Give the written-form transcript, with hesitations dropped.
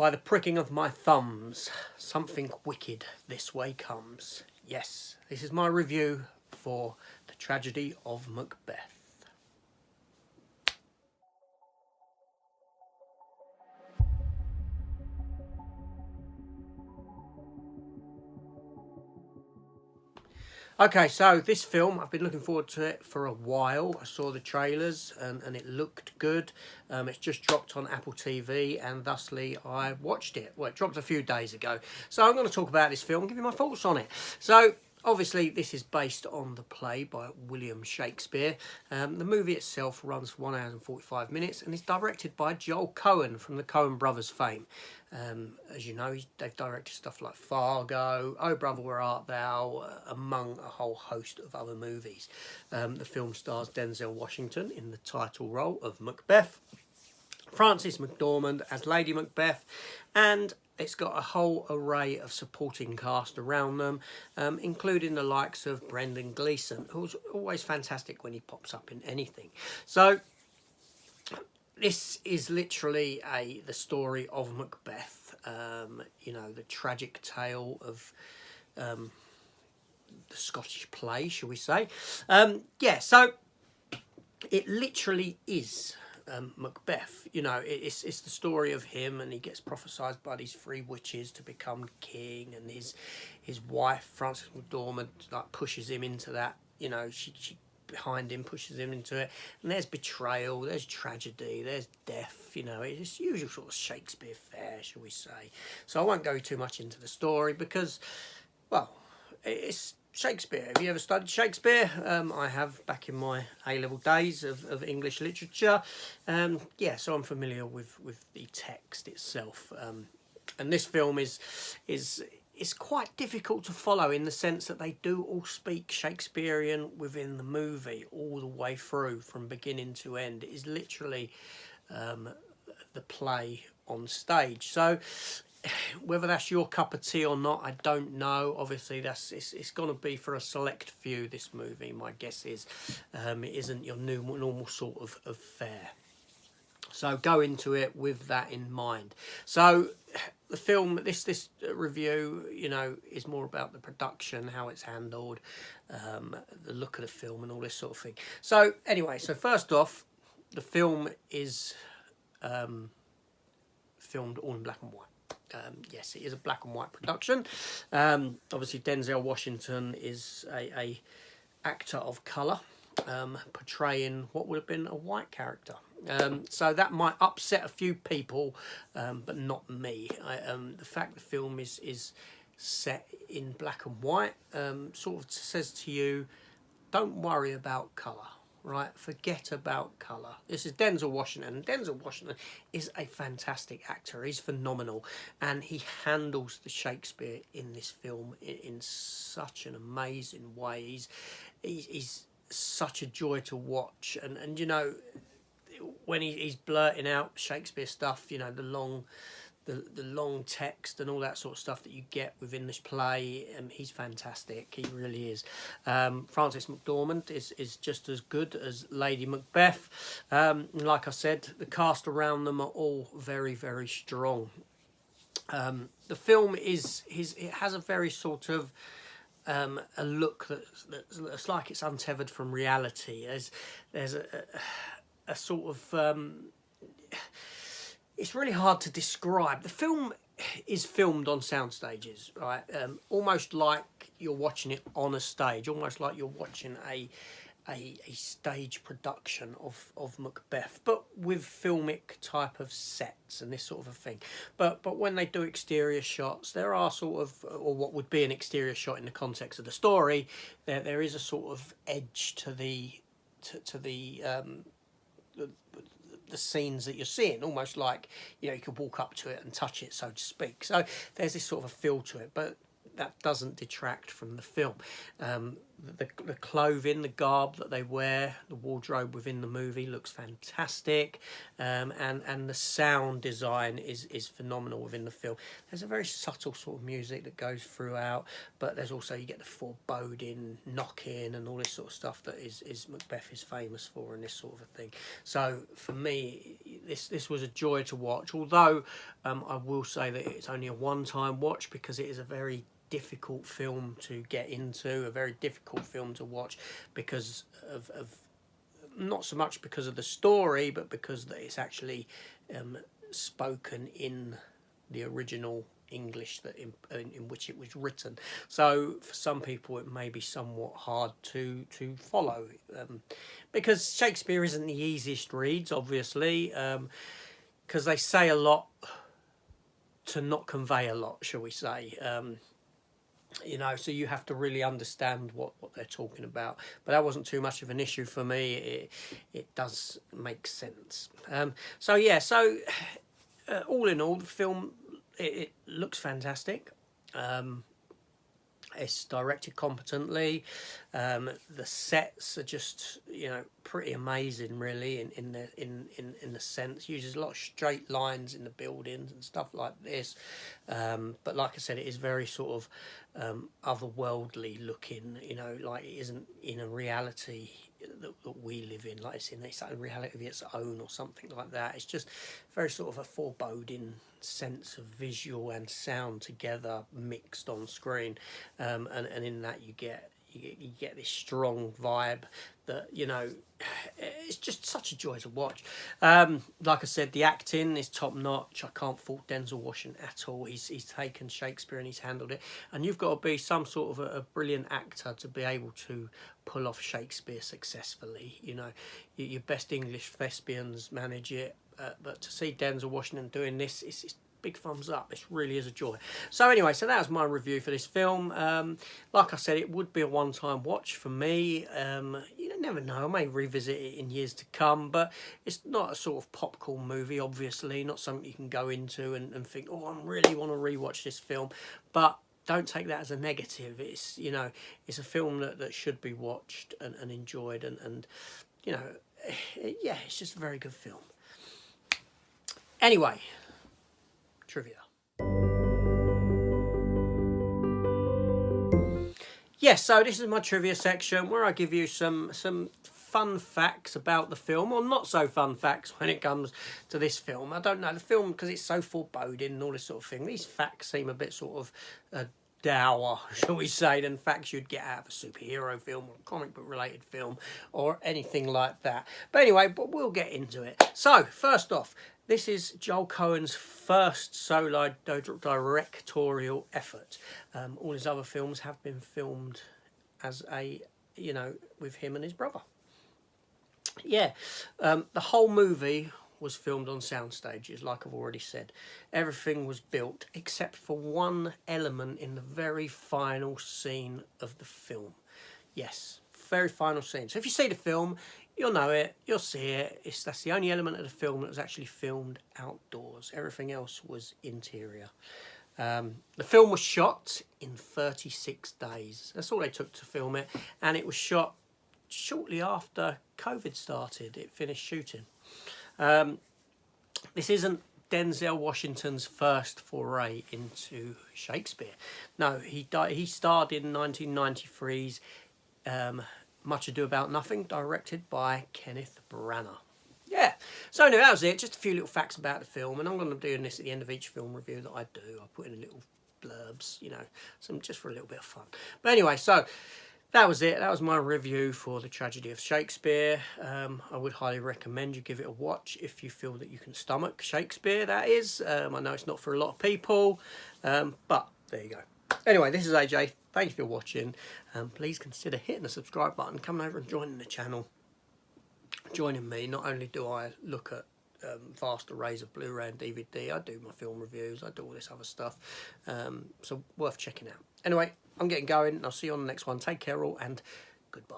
By the pricking of my thumbs, something wicked this way comes. Yes, this is my review for The Tragedy of Macbeth. Okay, so this film, I've been looking forward to it for a while. I saw the trailers and it looked good. It's just dropped on Apple TV and thusly I watched it. Well, it dropped a few days ago. So I'm going to talk about this film, give you my thoughts on it. So obviously this is based on the play by William Shakespeare. The movie itself runs for 1 hour and 45 minutes and is directed by Joel Cohen from the Cohen brothers fame. As you know, they've directed stuff like Fargo, Oh Brother Where Art Thou, among a whole host of other movies. The film stars Denzel Washington in the title role of Macbeth, Frances McDormand as Lady Macbeth, and it's got a whole array of supporting cast around them, including the likes of Brendan Gleeson, who's always fantastic when he pops up in anything. So this is literally the story of Macbeth, you know, the tragic tale of the Scottish play, shall we say. Yeah, so it literally is Macbeth. You know, it's the story of him, and he gets prophesied by these three witches to become king, and his wife, Frances McDormand, like pushes him into that. You know, she behind him pushes him into it, and there's betrayal, there's tragedy, there's death. You know, it's usual sort of Shakespeare fare, shall we say. So I won't go too much into the story because, well, it's Shakespeare. Have you ever studied Shakespeare? I have, back in my A-level days of English literature. Yeah, so I'm familiar with the text itself. And this film is quite difficult to follow in the sense that they do all speak Shakespearean within the movie all the way through from beginning to end. It is literally the play on stage. So whether that's your cup of tea or not, I don't know. Obviously, it's going to be for a select few, this movie. My guess is it isn't your normal sort of fare. So go into it with that in mind. So the film, this review, you know, is more about the production, how it's handled, the look of the film and all this sort of thing. So anyway, so first off, the film is filmed all in black and white. Yes, it is a black and white production. Obviously, Denzel Washington is a actor of colour, portraying what would have been a white character. So that might upset a few people, but not me. The fact the film is set in black and white sort of says to you, don't worry about colour. Right, forget about colour. This is Denzel Washington, and Denzel Washington is a fantastic actor. He's phenomenal, and he handles the Shakespeare in this film in such an amazing way. He's such a joy to watch, and you know, when he's blurting out Shakespeare stuff, you know, the long text and all that sort of stuff that you get within this play, he's fantastic. He really is. Frances McDormand is just as good as Lady Macbeth. Like I said, the cast around them are all very, very strong. The film it has a very sort of a look that's like it's untethered from reality. There's a sort of it's really hard to describe. The film is filmed on sound stages, right? Almost like you're watching it on a stage, almost like you're watching a stage production of Macbeth, but with filmic type of sets and this sort of a thing. But when they do exterior shots, there are sort of, or what would be an exterior shot in the context of the story, there is a sort of edge to the scenes that you're seeing, almost like, you know, you could walk up to it and touch it, so to speak. So there's this sort of a feel to it, but that doesn't detract from the film. the clothing, the garb that they wear, the wardrobe within the movie looks fantastic, and the sound design is phenomenal within the film. There's a very subtle sort of music that goes throughout, but there's also, you get the foreboding, knocking, and all this sort of stuff that is Macbeth is famous for, and this sort of a thing. So for me, this was a joy to watch. Although I will say that it's only a one-time watch, because it is a very difficult film to get into, a very difficult film to watch, because of not so much because of the story, but because it's actually spoken in the original English that in which it was written. So for some people it may be somewhat hard to follow, because Shakespeare isn't the easiest reads, obviously, because they say a lot to not convey a lot, shall we say. You know, so you have to really understand what they're talking about. But that wasn't too much of an issue for me. It does make sense. So yeah, so all in all, the film, it looks fantastic. It's directed competently. The sets are just, you know, pretty amazing, really, in the sense. Uses a lot of straight lines in the buildings and stuff like this. But like I said, it is very sort of otherworldly looking. You know, like it isn't in a reality that we live in, like it's in its own reality of its own or something like that. It's just very sort of a foreboding sense of visual and sound together mixed on screen, and in that you get this strong vibe that, you know, it's just such a joy to watch. Like I said, the acting is top notch. I can't fault Denzel Washington at all. He's taken Shakespeare and he's handled it, and you've got to be some sort of a brilliant actor to be able to pull off Shakespeare successfully. You know, your best English thespians manage it, but to see Denzel Washington doing this, it's big thumbs up. This really is a joy. So anyway, so that was my review for this film. Like I said, it would be a one-time watch for me. You never know, I may revisit it in years to come, but it's not a sort of popcorn movie, obviously, not something you can go into and think, oh, I really want to rewatch this film. But don't take that as a negative. It's, you know, it's a film that should be watched and enjoyed, and you know, yeah, it's just a very good film. Anyway, trivia. Yes, so this is my trivia section where I give you some fun facts about the film, or not so fun facts when it comes to this film. I don't know, the film, because it's so foreboding and all this sort of thing, these facts seem a bit sort of dour, shall we say, than facts you'd get out of a superhero film or a comic book related film or anything like that. But anyway, we'll get into it. So, first off, this is Joel Cohen's first solo directorial effort. All his other films have been filmed as you know, with him and his brother. Yeah, the whole movie was filmed on sound stages, like I've already said. Everything was built except for one element in the very final scene of the film. Yes, very final scene. So if you see the film, you'll know it, you'll see it. That's the only element of the film that was actually filmed outdoors. Everything else was interior. The film was shot in 36 days. That's all they took to film it. And it was shot shortly after COVID started. It finished shooting. This isn't Denzel Washington's first foray into Shakespeare. No, he starred in 1993's Much Ado About Nothing, directed by Kenneth Branagh. Yeah, so anyway, that was it. Just a few little facts about the film, and I'm going to be doing this at the end of each film review that I do. I put in a little blurbs, you know, some just for a little bit of fun. But anyway, so that was it. That was my review for The Tragedy of Shakespeare. I would highly recommend you give it a watch if you feel that you can stomach Shakespeare, that is. I know it's not for a lot of people, but there you go. Anyway, this is AJ. Thank you for watching. Please consider hitting the subscribe button, coming over and joining the channel. Joining me, not only do I look at vast arrays of Blu-ray and DVD, I do my film reviews, I do all this other stuff, so worth checking out. Anyway, I'm getting going, and I'll see you on the next one. Take care all, and goodbye.